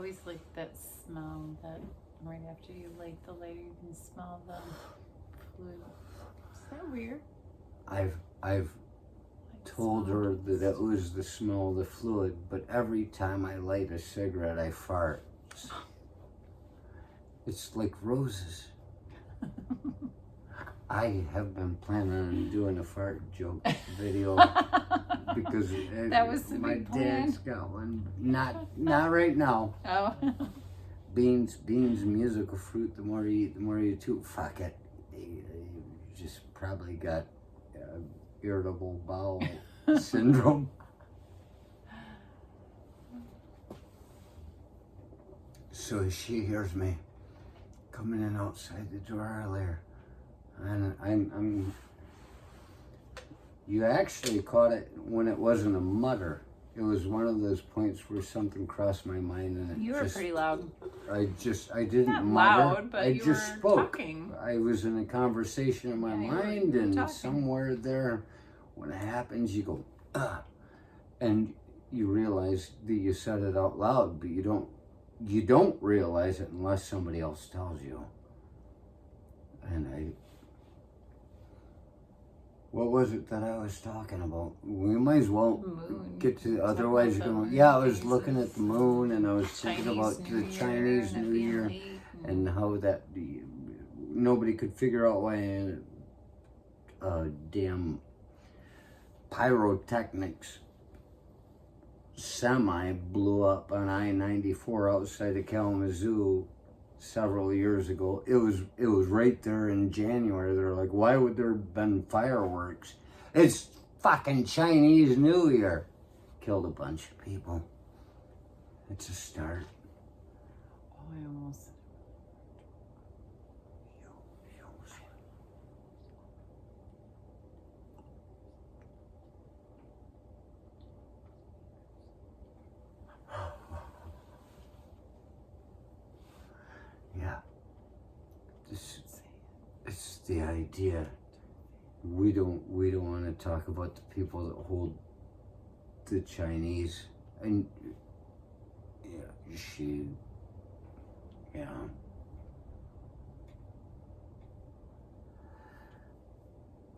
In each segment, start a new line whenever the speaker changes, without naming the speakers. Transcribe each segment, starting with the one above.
always like that smell that right after you light the lighter, you can smell the fluid. Is that weird?
I've told her that it was the smell of the fluid, but every time I light a cigarette, I fart. It's like roses. I have been planning on doing a fart joke video because
that was the
my
big plan.
dad's got one. Not right now.
Oh.
Beans, musical fruit. The more you eat, the more you chew. Fuck it. You just probably got irritable bowel syndrome. So she hears me coming in outside the door earlier, and I'm. You actually caught it when it wasn't a mutter. It was one of those points where something crossed my mind, and it
You were pretty loud.
I didn't
Not
mutter.
loud, but
I
you
just
were
spoke.
talking.
I was in a conversation in my mind, and
talking.
somewhere there, when it happens, you go, and you realize that you said it out loud, but you don't realize it unless somebody else tells you. And what was it that I was talking about? We might as well get to, otherwise you're going, yeah, I was looking at the moon, and I was thinking about the Chinese New Year and how that nobody could figure out why damn pyrotechnics semi blew up on I-94 outside of Kalamazoo several years ago. It was right there in January. They're like, why would there have been fireworks? It's fucking Chinese New Year. Killed a bunch of people. It's a start.
Oh, I almost.
Yeah. It's the idea. We don't want to talk about the people that hold the Chinese, and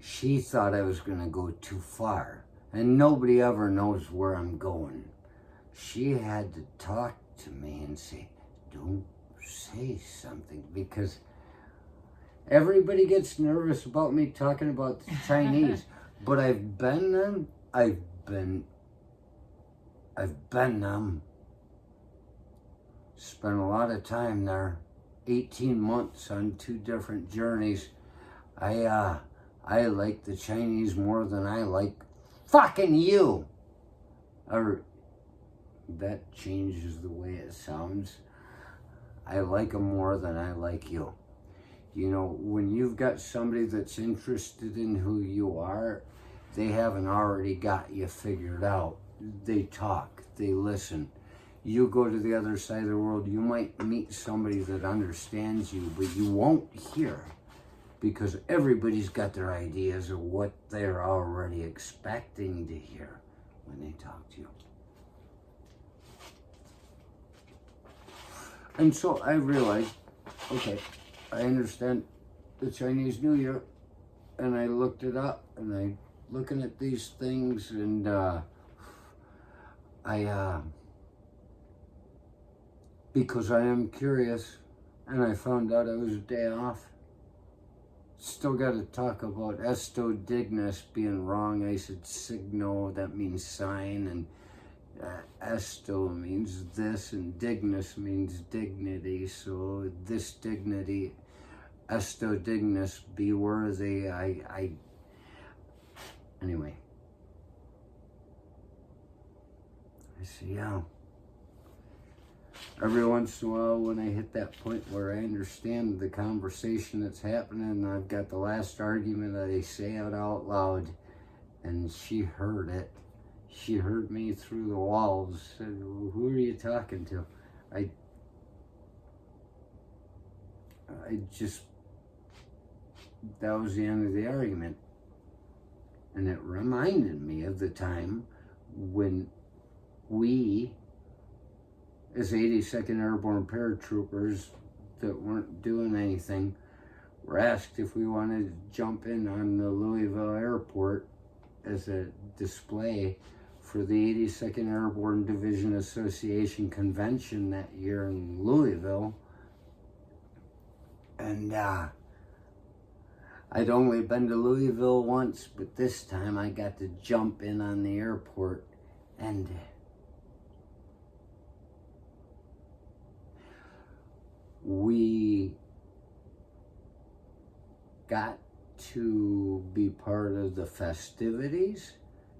she thought I was gonna go too far, and nobody ever knows where I'm going. She had to talk to me and say, don't say something, because everybody gets nervous about me talking about the Chinese. But I've been them. I've been them. Spent a lot of time there. 18 months on 2 different journeys. I like the Chinese more than I like fucking you. Or that changes the way it sounds. I like them more than I like you. You know, when you've got somebody that's interested in who you are, they haven't already got you figured out. They talk, they listen. You go to the other side of the world, you might meet somebody that understands you, but you won't hear, because everybody's got their ideas of what they're already expecting to hear when they talk to you. And so I realized, okay, I understand the Chinese New Year, and I looked it up, and I looking at these things, and because I am curious, and I found out it was a day off. Still got to talk about esto dignus being wrong. I said signo, that means sign, and esto means this, and dignus means dignity. So this dignity, esto dignus, be worthy. Anyway, I say, yeah. Every once in a while, when I hit that point where I understand the conversation that's happening, and I've got the last argument that I say it out loud, and she heard it. She heard me through the walls. Said, who are you talking to? I just, that was the end of the argument. And it reminded me of the time when we, as 82nd Airborne paratroopers that weren't doing anything were asked if we wanted to jump in on the Louisville airport as a display for the 82nd Airborne Division Association convention that year in Louisville. And I'd only been to Louisville once, but this time I got to jump in on the airport, and we got to be part of the festivities.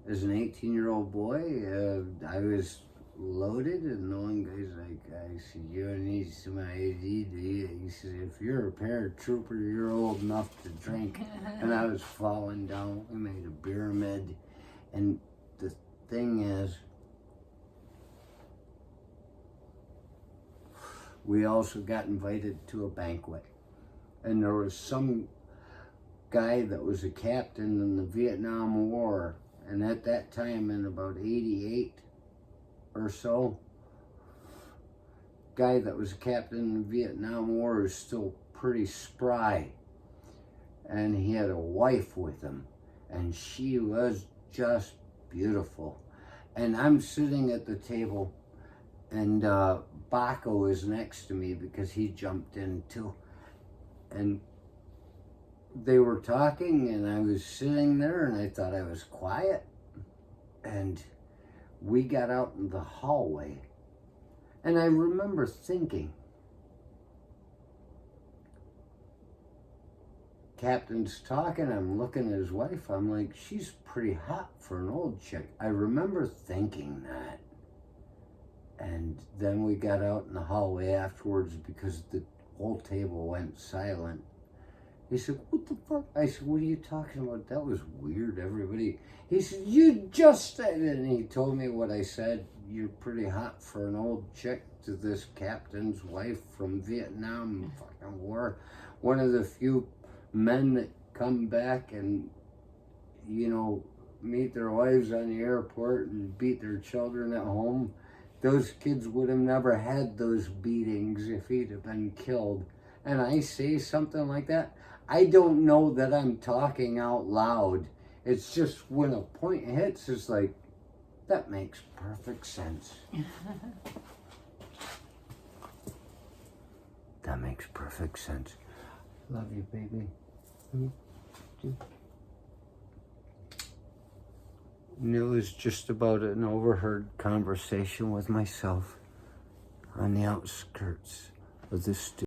As an 18-year-old boy, I was loaded, and the one guy's like, I said, you need some ID, do you? He said, if you're a paratrooper, you're old enough to drink. And I was falling down. We made a pyramid. And the thing is, we also got invited to a banquet. And there was some guy that was a captain in the Vietnam War. And at that time, in about 88 or so, guy that was a captain in the Vietnam War was still pretty spry. And he had a wife with him. And she was just beautiful. And I'm sitting at the table, and Baco is next to me because he jumped in too. And they were talking, and I was sitting there, and I thought I was quiet. And we got out in the hallway, and I remember thinking, Captain's talking, I'm looking at his wife, I'm like, she's pretty hot for an old chick. I remember thinking that. And then we got out in the hallway afterwards because the whole table went silent. He said, what the fuck? I said, what are you talking about? That was weird, everybody. He said, you just said it. And he told me what I said. You're pretty hot for an old chick, to this captain's wife from Vietnam fucking war. One of the few men that come back and, you know, meet their wives on the airport and beat their children at home. Those kids would have never had those beatings if he'd have been killed. And I say something like that, I don't know that I'm talking out loud. It's just when a point hits, it's like, that makes perfect sense. That makes perfect sense. Love you, baby. And it was just about an overheard conversation with myself on the outskirts of the studio.